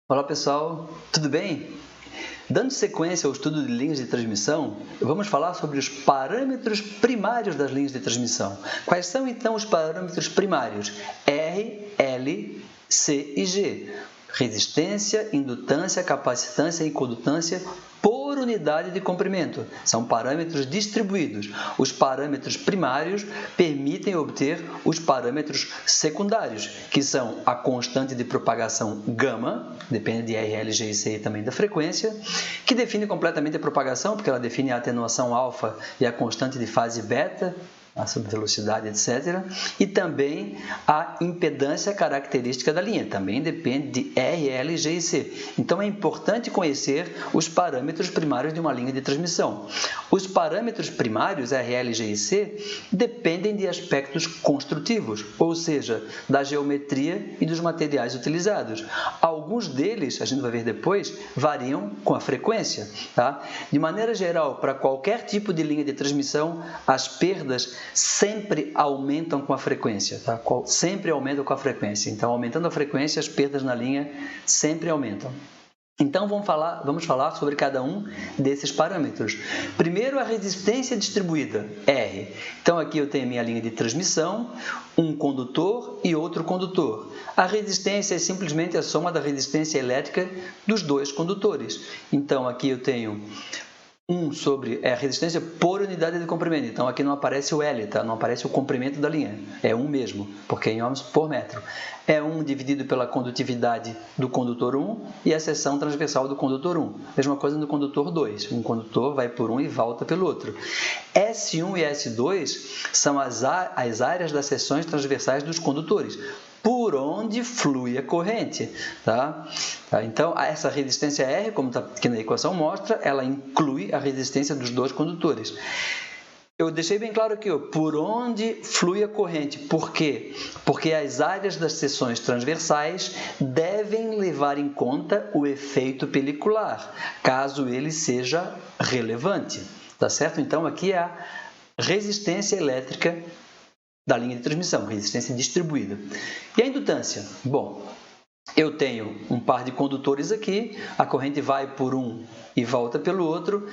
Olá pessoal, tudo bem? Dando sequência ao estudo de linhas de transmissão, vamos falar sobre os parâmetros primários das linhas de transmissão. Quais são então os parâmetros primários? R, L, C e G. Resistência, indutância, capacitância e condutância por unidade de comprimento. São parâmetros distribuídos. Os parâmetros primários permitem obter os parâmetros secundários, que são a constante de propagação gama, depende de R, L, G e C e também da frequência, que define completamente a propagação, porque ela define a atenuação alfa e a constante de fase beta, a subvelocidade, etc. E também a impedância característica da linha, também depende de R, L, G e C. Então, é importante conhecer os parâmetros primários de uma linha de transmissão. Os parâmetros primários, R, L, G e C, dependem de aspectos construtivos, ou seja, da geometria e dos materiais utilizados. Alguns deles, a gente vai ver depois, variam com a frequência. Tá? De maneira geral, para qualquer tipo de linha de transmissão, as perdas sempre aumentam com a frequência, tá? Sempre aumentam com a frequência. Então, aumentando a frequência, as perdas na linha sempre aumentam. Então, vamos falar sobre cada um desses parâmetros. Primeiro, a resistência distribuída, R. Então, aqui eu tenho a minha linha de transmissão, um condutor e outro condutor. A resistência é simplesmente a soma da resistência elétrica dos dois condutores. Então, aqui eu tenho 1 sobre a resistência por unidade de comprimento. Então, aqui não aparece o L, tá? Não aparece o comprimento da linha. É 1 mesmo, porque é em ohms por metro. É 1 dividido pela condutividade do condutor 1 e a seção transversal do condutor 1. Mesma coisa no condutor 2. Um condutor vai por um e volta pelo outro. S1 e S2 são as áreas das seções transversais dos condutores, por onde flui a corrente. Tá? Então, essa resistência R, como aqui na equação mostra, ela inclui a resistência dos dois condutores. Eu deixei bem claro aqui, por onde flui a corrente. Por quê? Porque as áreas das seções transversais devem levar em conta o efeito pelicular, caso ele seja relevante. Tá certo? Então, aqui é a resistência elétrica da linha de transmissão, resistência distribuída. E a indutância? Bom, eu tenho um par de condutores aqui, a corrente vai por um e volta pelo outro,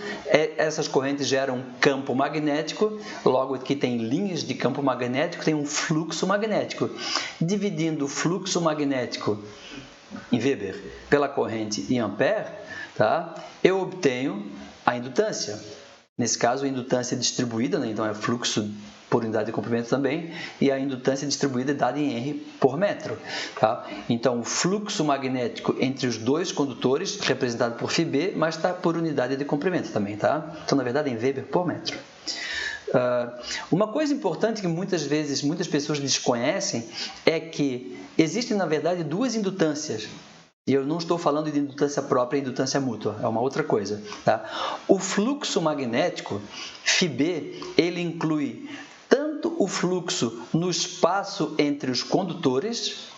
essas correntes geram um campo magnético, logo aqui tem linhas de campo magnético, tem um fluxo magnético. Dividindo o fluxo magnético em Weber pela corrente em ampere, tá? Eu obtenho a indutância. Nesse caso, a indutância distribuída, né? Então é fluxo por unidade de comprimento também, e a indutância distribuída é dada em R por metro. Tá? Então, o fluxo magnético entre os dois condutores, representado por φB, mas está por unidade de comprimento também. Tá? Então, na verdade, em Weber por metro. Uma coisa importante que muitas pessoas desconhecem é que existem, na verdade, duas indutâncias. E eu não estou falando de indutância própria e indutância mútua, é uma outra coisa. Tá? O fluxo magnético, φB, ele inclui tanto o fluxo no espaço entre os condutores,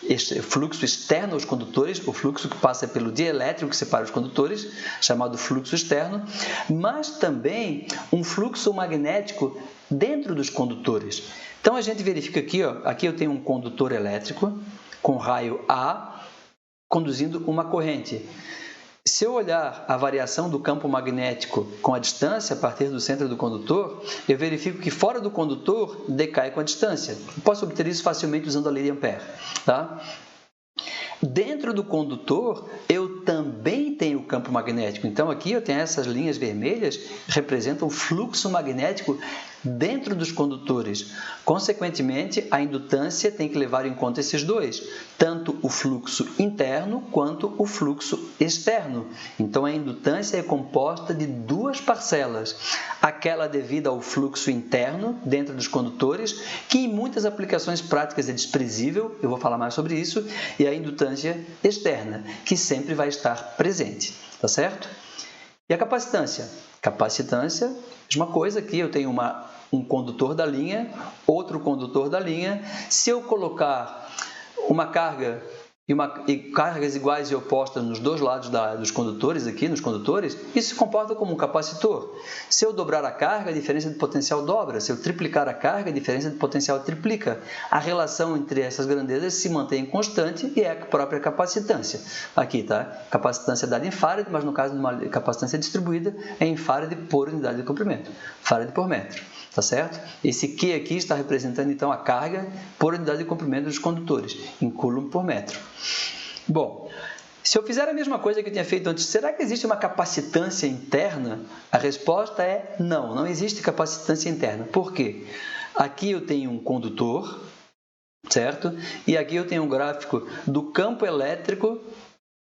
este fluxo externo aos condutores, o fluxo que passa pelo dielétrico que separa os condutores, chamado fluxo externo, mas também um fluxo magnético dentro dos condutores. Então, a gente verifica aqui, aqui eu tenho um condutor elétrico com raio A, conduzindo uma corrente. Se eu olhar a variação do campo magnético com a distância a partir do centro do condutor, eu verifico que fora do condutor decai com a distância. Eu posso obter isso facilmente usando a lei de Ampère. Tá? Dentro do condutor, eu também tenho o campo magnético. Então, aqui eu tenho essas linhas vermelhas que representam o fluxo magnético dentro dos condutores. Consequentemente, a indutância tem que levar em conta esses dois, tanto o fluxo interno quanto o fluxo externo. Então, a indutância é composta de duas parcelas. Aquela devida ao fluxo interno dentro dos condutores, que em muitas aplicações práticas é desprezível, eu vou falar mais sobre isso, e a indutância externa, que sempre vai estar presente. Tá certo? E a capacitância? Capacitância, mesma coisa aqui, eu tenho um condutor da linha, outro condutor da linha. Se eu colocar uma carga e cargas iguais e opostas nos dois lados dos condutores, aqui nos condutores, isso se comporta como um capacitor. Se eu dobrar a carga, a diferença de potencial dobra. Se eu triplicar a carga, a diferença de potencial triplica. A relação entre essas grandezas se mantém constante e é a própria capacitância. Aqui, tá? Capacitância dada em farad, mas no caso de uma capacitância distribuída, é em farad por unidade de comprimento. Farad por metro. Tá certo? Esse Q aqui está representando, então, a carga por unidade de comprimento dos condutores, em coulomb por metro. Bom, se eu fizer a mesma coisa que eu tinha feito antes, será que existe uma capacitância interna? A resposta é não, não existe capacitância interna. Por quê? Aqui eu tenho um condutor, certo? E aqui eu tenho um gráfico do campo elétrico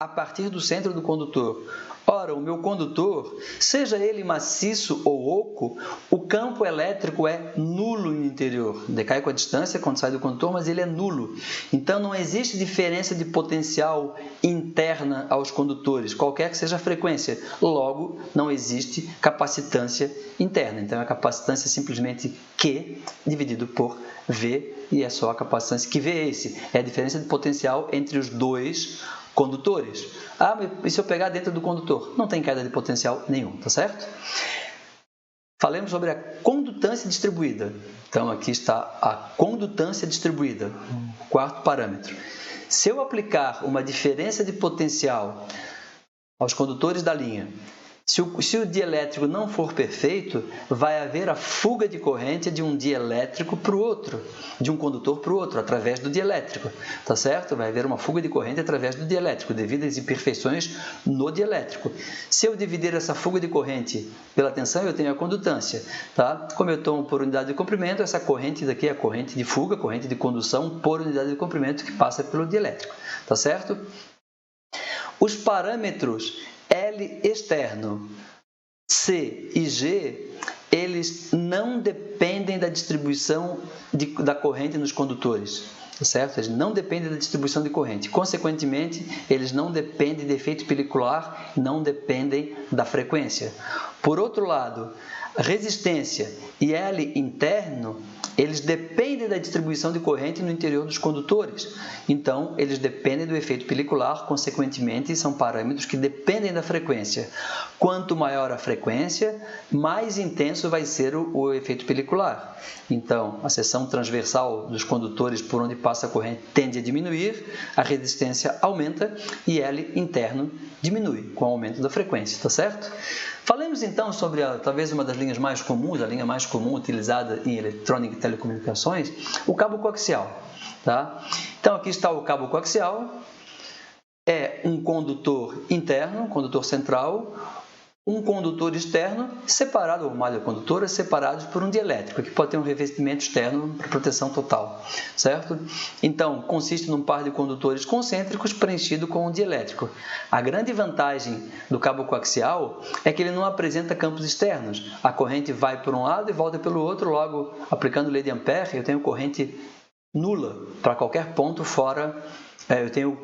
a partir do centro do condutor. Ora, o meu condutor, seja ele maciço ou oco, o campo elétrico é nulo no interior. Decai com a distância quando sai do condutor, mas ele é nulo. Então, não existe diferença de potencial interna aos condutores, qualquer que seja a frequência. Logo, não existe capacitância interna. Então, a capacitância é simplesmente Q dividido por V, e é só a capacitância que V é esse. É a diferença de potencial entre os dois condutores. Ah, mas e se eu pegar dentro do condutor? Não tem queda de potencial nenhum, tá certo? Falemos sobre a condutância distribuída. Então, aqui está a condutância distribuída, o quarto parâmetro. Se eu aplicar uma diferença de potencial aos condutores da linha, se o dielétrico não for perfeito, vai haver a fuga de corrente de um dielétrico para o outro, de um condutor para o outro, através do dielétrico, tá certo? Vai haver uma fuga de corrente através do dielétrico, devido às imperfeições no dielétrico. Se eu dividir essa fuga de corrente pela tensão, eu tenho a condutância, tá? Como eu tomo por unidade de comprimento, essa corrente daqui é a corrente de fuga, corrente de condução por unidade de comprimento que passa pelo dielétrico, tá certo? Os parâmetros L externo, C e G, eles não dependem da distribuição da corrente nos condutores, tá certo? Eles não dependem da distribuição de corrente. Consequentemente, eles não dependem de efeito pelicular, não dependem da frequência. Por outro lado, resistência e L interno, eles dependem da distribuição de corrente no interior dos condutores. Então, eles dependem do efeito pelicular, consequentemente, são parâmetros que dependem da frequência. Quanto maior a frequência, mais intenso vai ser o efeito pelicular. Então, a seção transversal dos condutores por onde passa a corrente tende a diminuir, a resistência aumenta e L interno diminui com o aumento da frequência, tá certo? Falemos então sobre talvez uma das linhas mais comuns, a linha mais comum utilizada em eletrônica e telecomunicações, o cabo coaxial. Tá? Então aqui está o cabo coaxial, é um condutor interno, um condutor central, um condutor externo separado, ou malha condutora, separados por um dielétrico, que pode ter um revestimento externo para proteção total, certo? Então, consiste num par de condutores concêntricos preenchido com um dielétrico. A grande vantagem do cabo coaxial é que ele não apresenta campos externos. A corrente vai por um lado e volta pelo outro, logo, aplicando lei de Ampère, eu tenho corrente nula para qualquer ponto fora. Eu tenho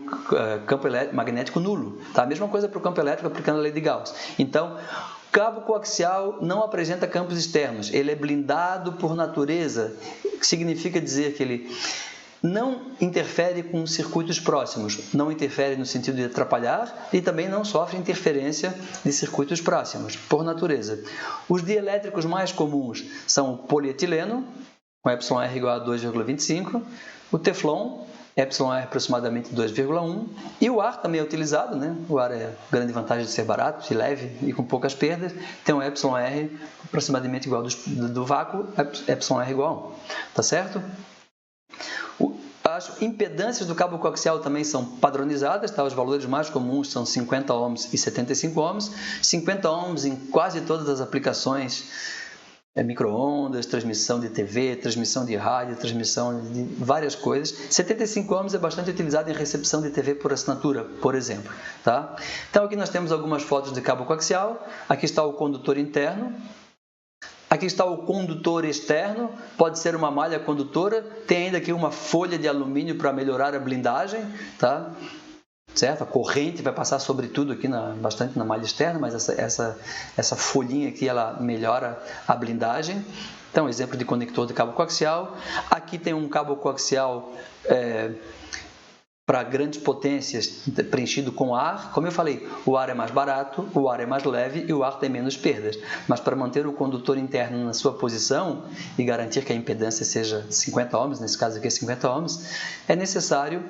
campo magnético nulo. Tá? A mesma coisa para o campo elétrico aplicando a lei de Gauss. Então, cabo coaxial não apresenta campos externos. Ele é blindado por natureza, que significa dizer que ele não interfere com circuitos próximos. Não interfere no sentido de atrapalhar e também não sofre interferência de circuitos próximos, por natureza. Os dielétricos mais comuns são o polietileno, com εr igual a 2,25, o teflon, εr aproximadamente 2,1, e o ar também é utilizado, né? O ar é a grande vantagem de ser barato, de leve e com poucas perdas, tem um εr aproximadamente igual do vácuo, εr igual a 1, tá certo? As impedâncias do cabo coaxial também são padronizadas, tá? Os valores mais comuns são 50 ohms e 75 ohms, 50 ohms em quase todas as aplicações, micro-ondas, transmissão de TV, transmissão de rádio, transmissão de várias coisas. 75 ohms é bastante utilizado em recepção de TV por assinatura, por exemplo. Tá? Então, aqui nós temos algumas fotos de cabo coaxial. Aqui está o condutor interno. Aqui está o condutor externo. Pode ser uma malha condutora. Tem ainda aqui uma folha de alumínio para melhorar a blindagem. Tá? Certo? A corrente vai passar sobretudo aqui bastante na malha externa, mas essa folhinha aqui ela melhora a blindagem. Então, exemplo de conector de cabo coaxial. Aqui tem um cabo coaxial para grandes potências preenchido com ar, como eu falei, o ar é mais barato, o ar é mais leve e o ar tem menos perdas. Mas para manter o condutor interno na sua posição e garantir que a impedância seja 50 ohms, nesse caso aqui é 50 ohms, é necessário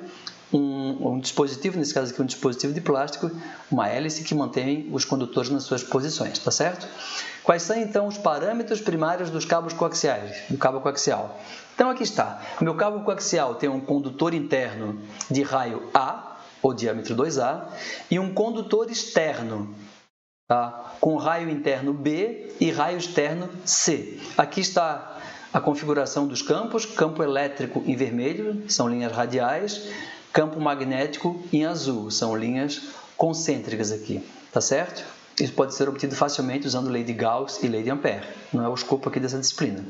um dispositivo, nesse caso aqui um dispositivo de plástico, uma hélice que mantém os condutores nas suas posições, tá certo? Quais são então os parâmetros primários dos cabos coaxiais, do cabo coaxial? Então aqui está, o meu cabo coaxial tem um condutor interno de raio A, ou diâmetro 2A, e um condutor externo, tá? Com raio interno B e raio externo C. Aqui está a configuração dos campos, campo elétrico em vermelho, são linhas radiais, campo magnético em azul, são linhas concêntricas aqui, tá certo? Isso pode ser obtido facilmente usando lei de Gauss e lei de Ampère, não é o escopo aqui dessa disciplina.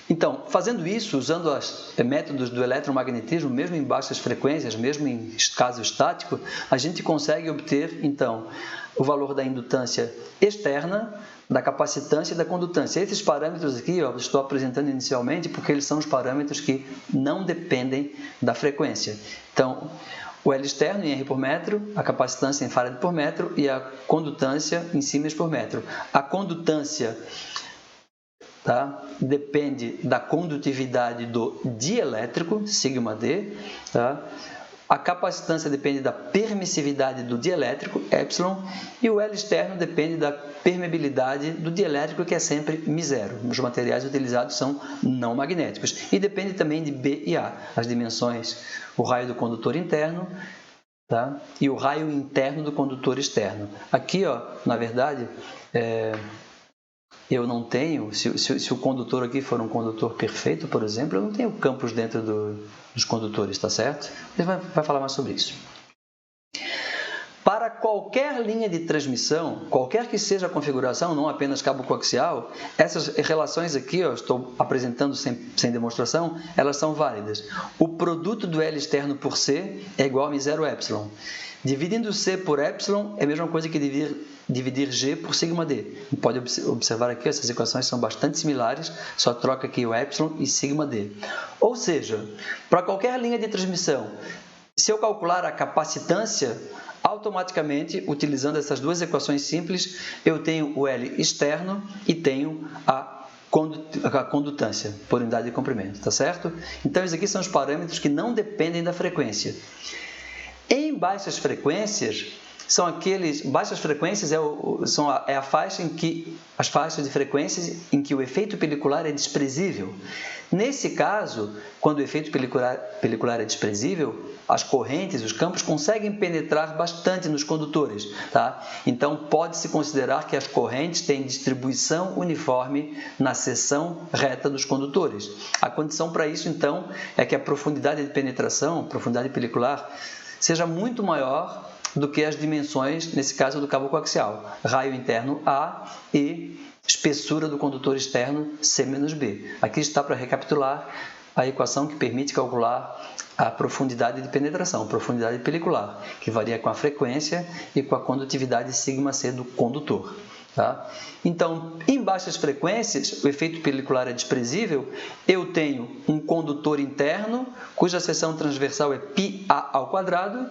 Então, fazendo isso, usando os métodos do eletromagnetismo, mesmo em baixas frequências, mesmo em caso estático, a gente consegue obter, então, o valor da indutância externa, da capacitância e da condutância. Esses parâmetros aqui, eu estou apresentando inicialmente porque eles são os parâmetros que não dependem da frequência. Então, o L externo em R por metro, a capacitância em farad por metro e a condutância em siemens por metro. A condutância, tá, depende da condutividade do dielétrico, σd, tá? A capacitância depende da permissividade do dielétrico, epsilon, e o L externo depende da permeabilidade do dielétrico, que é sempre μ0. Os materiais utilizados são não magnéticos. E depende também de B e A, as dimensões, o raio do condutor interno, tá? E o raio interno do condutor externo. Aqui, ó, na verdade, eu não tenho, se o condutor aqui for um condutor perfeito, por exemplo, eu não tenho campos dentro dos condutores, tá certo? Ele vai falar mais sobre isso. Para qualquer linha de transmissão, qualquer que seja a configuração, não apenas cabo coaxial, essas relações aqui, ó, estou apresentando sem demonstração, elas são válidas. O produto do L externo por C é igual a μ0 epsilon. Dividindo C por epsilon é a mesma coisa que dividir G por σd. Pode observar aqui, essas equações são bastante similares, só troca aqui o epsilon e σd. Ou seja, para qualquer linha de transmissão, se eu calcular a capacitância, automaticamente, utilizando essas duas equações simples, eu tenho o L externo e tenho a condutância por unidade de comprimento, tá certo? Então, esses aqui são os parâmetros que não dependem da frequência. Em baixas frequências, baixas frequências é a faixa em que as faixas de frequências em que o efeito pelicular é desprezível. Nesse caso, quando o efeito pelicular é desprezível, as correntes, os campos conseguem penetrar bastante nos condutores, tá? Então pode-se considerar que as correntes têm distribuição uniforme na seção reta dos condutores. A condição para isso, então, é que a profundidade de penetração, profundidade pelicular, seja muito maior do que as dimensões, nesse caso, do cabo coaxial, raio interno A e espessura do condutor externo C-B. Aqui está para recapitular a equação que permite calcular a profundidade de penetração, profundidade pelicular, que varia com a frequência e com a condutividade σc do condutor. Tá? Então, em baixas frequências, o efeito pelicular é desprezível, eu tenho um condutor interno, cuja seção transversal é πa²,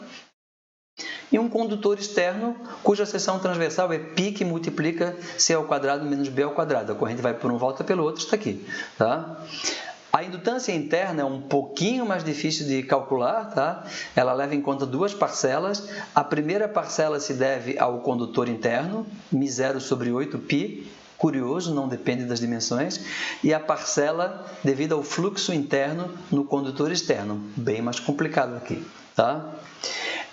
e um condutor externo, cuja seção transversal é π, que multiplica c² menos b². A corrente vai por um, volta pelo outro, está aqui. Tá? A indutância interna é um pouquinho mais difícil de calcular, tá? Ela leva em conta duas parcelas. A primeira parcela se deve ao condutor interno, μ0 sobre 8π, curioso, não depende das dimensões, e a parcela devido ao fluxo interno no condutor externo, bem mais complicado aqui. Tá?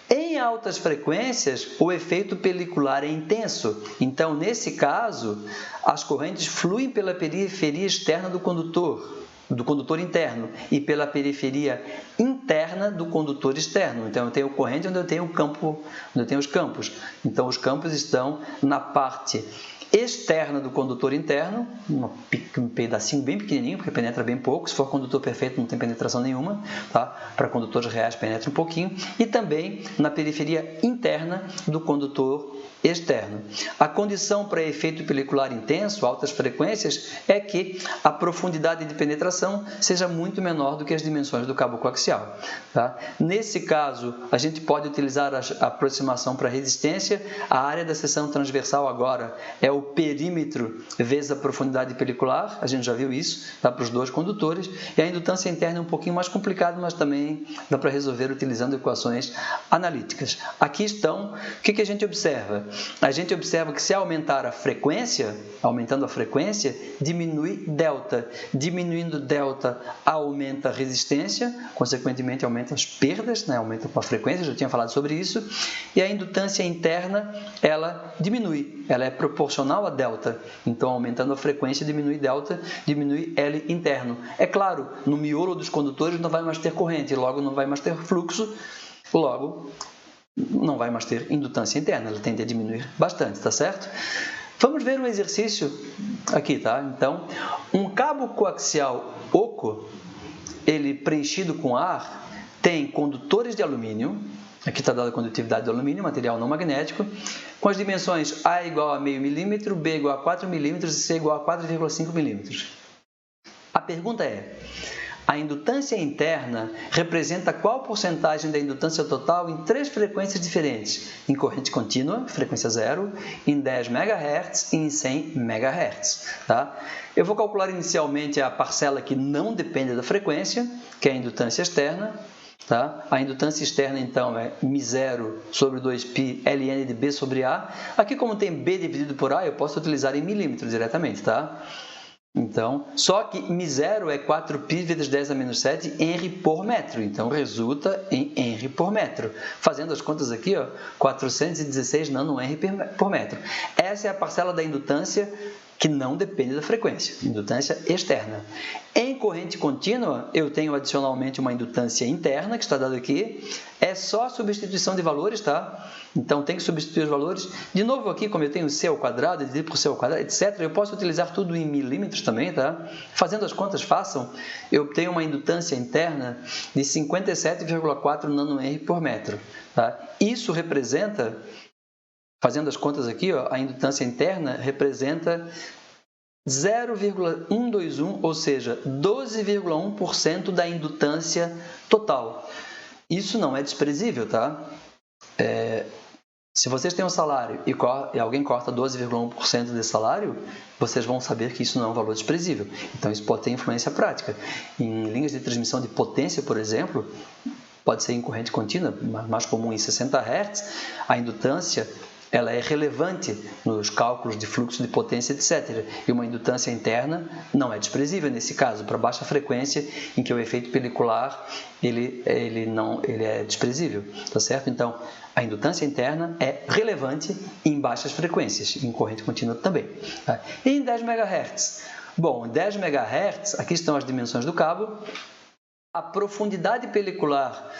Em altas frequências, o efeito pelicular é intenso. Então, nesse caso, as correntes fluem pela periferia externa do condutor interno e pela periferia interna do condutor externo. Então, eu tenho corrente onde eu tenho campo, onde eu tenho os campos. Então, os campos estão na parte externa do condutor interno, um pedacinho bem pequenininho, porque penetra bem pouco. Se for condutor perfeito, não tem penetração nenhuma, tá? Para condutores reais penetra um pouquinho. E também na periferia interna do condutor externo. A condição para efeito pelicular intenso, altas frequências, é que a profundidade de penetração seja muito menor do que as dimensões do cabo coaxial. Tá? Nesse caso, a gente pode utilizar a aproximação para resistência. A área da seção transversal agora é o perímetro vezes a profundidade pelicular, a gente já viu isso, tá? Para os dois condutores. E a indutância interna é um pouquinho mais complicado, mas também dá para resolver utilizando equações analíticas. Aqui estão, o que a gente observa? A gente observa que se aumentar a frequência, aumentando a frequência, diminui delta. Diminuindo delta, aumenta a resistência, consequentemente aumenta as perdas, né? Aumenta com a frequência, já tinha falado sobre isso. E a indutância interna, ela diminui, ela é proporcional a delta. Então, aumentando a frequência, diminui delta, diminui L interno. É claro, no miolo dos condutores não vai mais ter corrente, logo não vai mais ter fluxo, logo não vai mais ter indutância interna, ela tende a diminuir bastante, tá certo? Vamos ver um exercício aqui, tá? Então, um cabo coaxial oco, ele preenchido com ar, tem condutores de alumínio, aqui está dada a condutividade do alumínio, material não magnético, com as dimensões A igual a meio milímetro, B igual a 4 milímetros e C igual a 4,5 milímetros. A pergunta é: a indutância interna representa qual porcentagem da indutância total em 3 frequências diferentes, em corrente contínua, frequência 0, em 10 MHz e em 100 MHz. Tá? Eu vou calcular inicialmente a parcela que não depende da frequência, que é a indutância externa. Tá? A indutância externa, então, é μ0 sobre 2π ln de B sobre A. Aqui, como tem B dividido por A, eu posso utilizar em milímetros diretamente. Tá? Então, só que μ0 é 4π vezes 10 a menos 7 Henry por metro. Então, resulta em Henry por metro. Fazendo as contas aqui, ó, 416 nanohenry por metro. Essa é a parcela da indutância que não depende da frequência, indutância externa. Em corrente contínua, eu tenho adicionalmente uma indutância interna, que está dado aqui. É só substituição de valores, tá? Então, tem que substituir os valores. De novo aqui, como eu tenho C ao quadrado, dividir por C ao quadrado, etc., eu posso utilizar tudo em milímetros também, tá? Fazendo as contas, façam. Eu tenho uma indutância interna de 57,4 nanohenry por metro, tá? Isso representa, fazendo as contas aqui, ó, a indutância interna representa 0,121, ou seja, 12,1% da indutância total. Isso não é desprezível, tá? Se vocês têm um salário e alguém corta 12,1% desse salário, vocês vão saber que isso não é um valor desprezível. Então, isso pode ter influência prática. Em linhas de transmissão de potência, por exemplo, pode ser em corrente contínua, mais comum em 60 Hz, a indutância ela é relevante nos cálculos de fluxo de potência, etc. E uma indutância interna não é desprezível nesse caso, para baixa frequência, em que o efeito pelicular ele é desprezível, tá certo? Então, a indutância interna é relevante em baixas frequências, em corrente contínua também. Tá? E em 10 MHz? Bom, em 10 MHz, aqui estão as dimensões do cabo, a profundidade pelicular,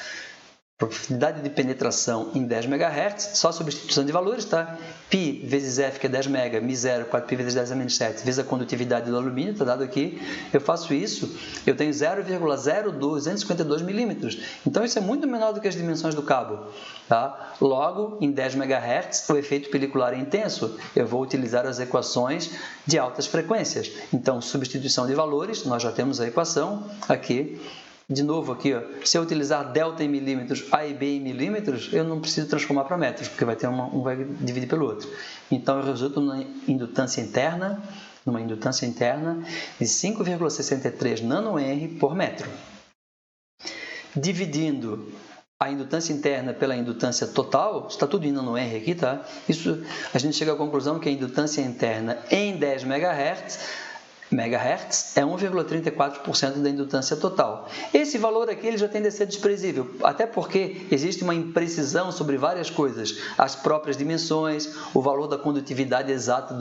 profundidade de penetração em 10 MHz, só substituição de valores, tá? Π vezes F, que é 10 MB, μ0, 4π vezes 10 a menos 7, vezes a condutividade do alumínio, está dado aqui. Eu faço isso, eu tenho 0,0252 milímetros. Então, isso é muito menor do que as dimensões do cabo. Tá? Logo, em 10 MHz, o efeito pelicular é intenso. Eu vou utilizar as equações de altas frequências. Então, substituição de valores, nós já temos a equação aqui. De novo aqui, ó, se eu utilizar delta em milímetros, A e B em milímetros, eu não preciso transformar para metros, porque vai ter um vai dividir pelo outro. Então, eu resulto numa indutância interna de 5,63 nanohenry por metro. Dividindo a indutância interna pela indutância total, está tudo em nanohenry aqui, tá? Isso, a gente chega à conclusão que a indutância interna em 10 MHz é 1,34% da indutância total. Esse valor aqui ele já tende a ser desprezível, até porque existe uma imprecisão sobre várias coisas, as próprias dimensões, o valor da condutividade exata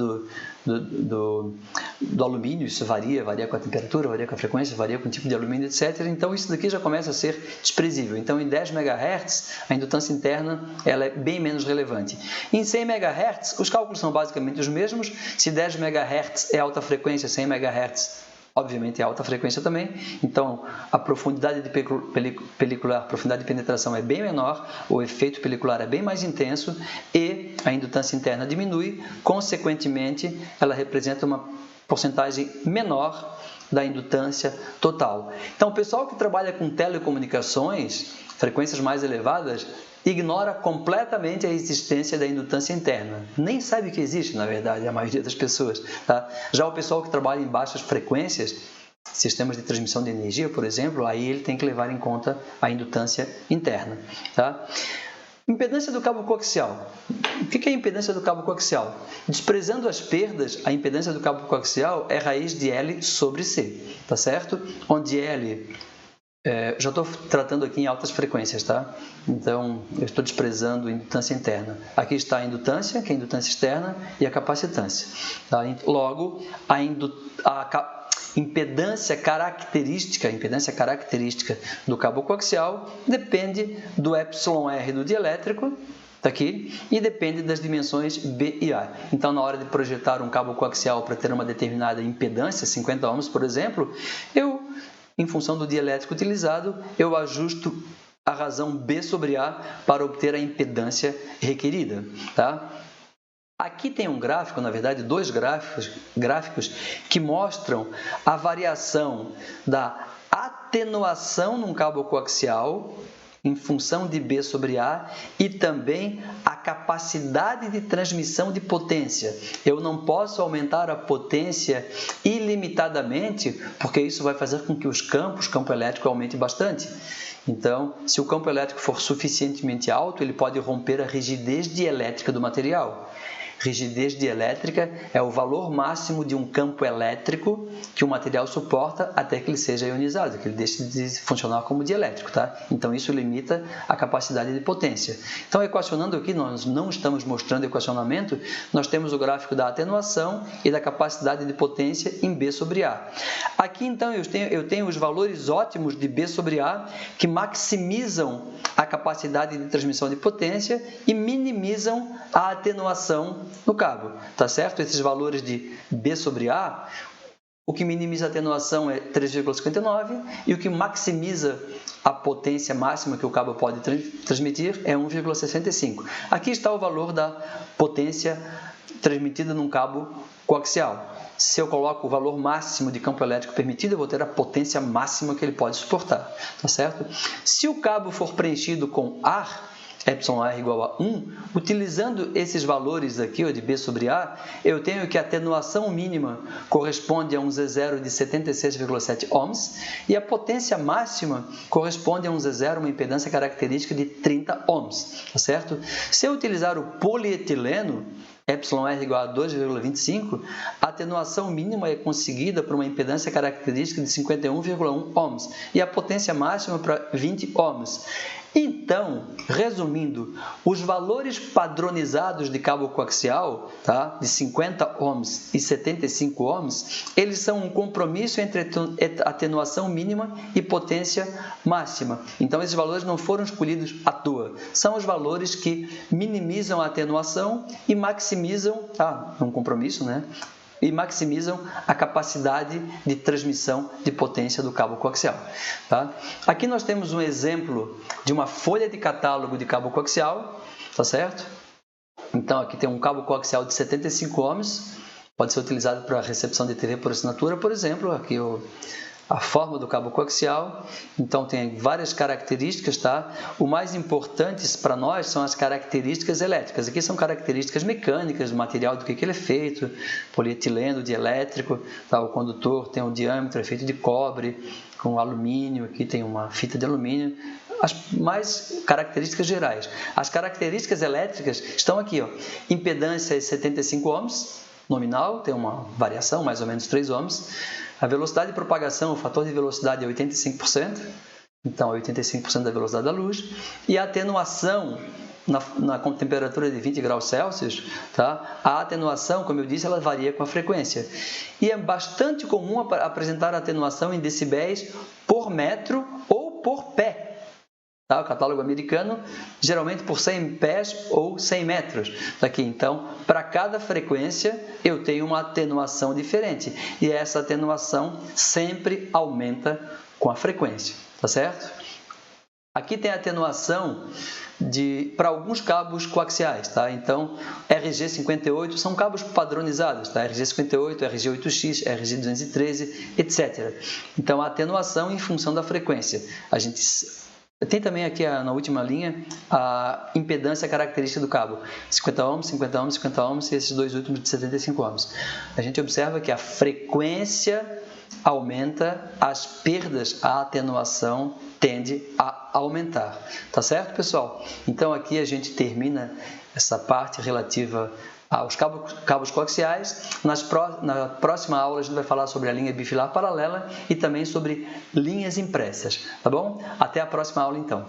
do alumínio, isso varia com a temperatura, varia com a frequência, varia com o tipo de alumínio, etc. Então, isso daqui já começa a ser desprezível. Então, em 10 MHz, a indutância interna ela é bem menos relevante. Em 100 MHz, os cálculos são basicamente os mesmos. Se 10 MHz é alta frequência, 100 MHz obviamente é alta frequência também, então a profundidade pelicular, a profundidade de penetração é bem menor, o efeito pelicular é bem mais intenso e a indutância interna diminui, consequentemente ela representa uma porcentagem menor da indutância total. Então o pessoal que trabalha com telecomunicações, frequências mais elevadas, ignora completamente a existência da indutância interna. Nem sabe que existe, na verdade, a maioria das pessoas. Tá? Já o pessoal que trabalha em baixas frequências, sistemas de transmissão de energia, por exemplo, aí ele tem que levar em conta a indutância interna. Tá? Impedância do cabo coaxial. O que é a impedância do cabo coaxial? Desprezando as perdas, a impedância do cabo coaxial é raiz de L sobre C, tá certo? Onde L... já estou tratando aqui em altas frequências, tá? Então, eu estou desprezando a indutância interna. Aqui está a indutância, que é a indutância externa, e a capacitância. Tá? Logo, a impedância característica do cabo coaxial depende do εr do dielétrico, tá aqui, e depende das dimensões B e A. Então, na hora de projetar um cabo coaxial para ter uma determinada impedância, 50 ohms, por exemplo, em função do dielétrico utilizado, eu ajusto a razão B sobre A para obter a impedância requerida. Tá? Aqui tem um gráfico, na verdade, dois gráficos que mostram a variação da atenuação num cabo coaxial em função de B sobre A e também a capacidade de transmissão de potência. Eu não posso aumentar a potência ilimitadamente, porque isso vai fazer com que o campo elétrico aumente bastante. Então, se o campo elétrico for suficientemente alto, ele pode romper a rigidez dielétrica do material. Rigidez dielétrica é o valor máximo de um campo elétrico que o material suporta até que ele seja ionizado, que ele deixe de funcionar como dielétrico, tá? Então, isso limita a capacidade de potência. Então, equacionando aqui, nós não estamos mostrando equacionamento, nós temos o gráfico da atenuação e da capacidade de potência em B sobre A. Aqui, então, eu tenho os valores ótimos de B sobre A que maximizam a capacidade de transmissão de potência e minimizam a atenuação no cabo, tá certo? Esses valores de B sobre A, o que minimiza a atenuação é 3,59 e o que maximiza a potência máxima que o cabo pode transmitir é 1,65. Aqui está o valor da potência transmitida num cabo coaxial. Se eu coloco o valor máximo de campo elétrico permitido, eu vou ter a potência máxima que ele pode suportar, tá certo? Se o cabo for preenchido com ar, εr igual a 1, utilizando esses valores aqui, de B sobre A, eu tenho que a atenuação mínima corresponde a um Z0 de 76,7 ohms e a potência máxima corresponde a um Z0, uma impedância característica de 30 ohms, tá certo? Se eu utilizar o polietileno, εr igual a 2,25, a atenuação mínima é conseguida por uma impedância característica de 51,1 ohms e a potência máxima para 20 ohms. Então, resumindo, os valores padronizados de cabo coaxial, tá, de 50 ohms e 75 ohms, eles são um compromisso entre atenuação mínima e potência máxima. Então, esses valores não foram escolhidos à toa. São os valores que minimizam a atenuação e maximizam, um compromisso, né? E maximizam a capacidade de transmissão de potência do cabo coaxial. Tá? Aqui nós temos um exemplo de uma folha de catálogo de cabo coaxial, tá certo? Então, aqui tem um cabo coaxial de 75 ohms, pode ser utilizado para recepção de TV por assinatura, por exemplo, aqui a forma do cabo coaxial. Então, tem várias características, tá? O mais importantes para nós são as características elétricas. Aqui são características mecânicas do material, do que ele é feito, polietileno, dielétrico, tá? O condutor tem um diâmetro, é feito de cobre, com alumínio, aqui tem uma fita de alumínio. As mais características gerais. As características elétricas estão aqui, impedância é 75 ohms, nominal, tem uma variação, mais ou menos 3 ohms. A velocidade de propagação, o fator de velocidade é 85%, então 85% da velocidade da luz. E a atenuação com temperatura de 20 graus Celsius, tá? A atenuação, como eu disse, ela varia com a frequência. E é bastante comum apresentar atenuação em decibéis por metro ou por pé. Tá? O catálogo americano, geralmente por 100 pés ou 100 metros. Aqui, então, para cada frequência, eu tenho uma atenuação diferente. E essa atenuação sempre aumenta com a frequência. Tá certo? Aqui tem a atenuação para alguns cabos coaxiais, tá? Então, RG58 são cabos padronizados, tá? RG58, RG8X, RG213, etc. Então, a atenuação em função da frequência. A gente tem também aqui na última linha a impedância característica do cabo, 50 ohms, 50 ohms, 50 ohms e esses dois últimos de 75 ohms. A gente observa que a frequência aumenta, as perdas, a atenuação tende a aumentar. Tá certo, pessoal? Então aqui a gente termina essa parte relativa aos cabos coaxiais. Na próxima aula a gente vai falar sobre a linha bifilar paralela e também sobre linhas impressas, tá bom? Até a próxima aula então.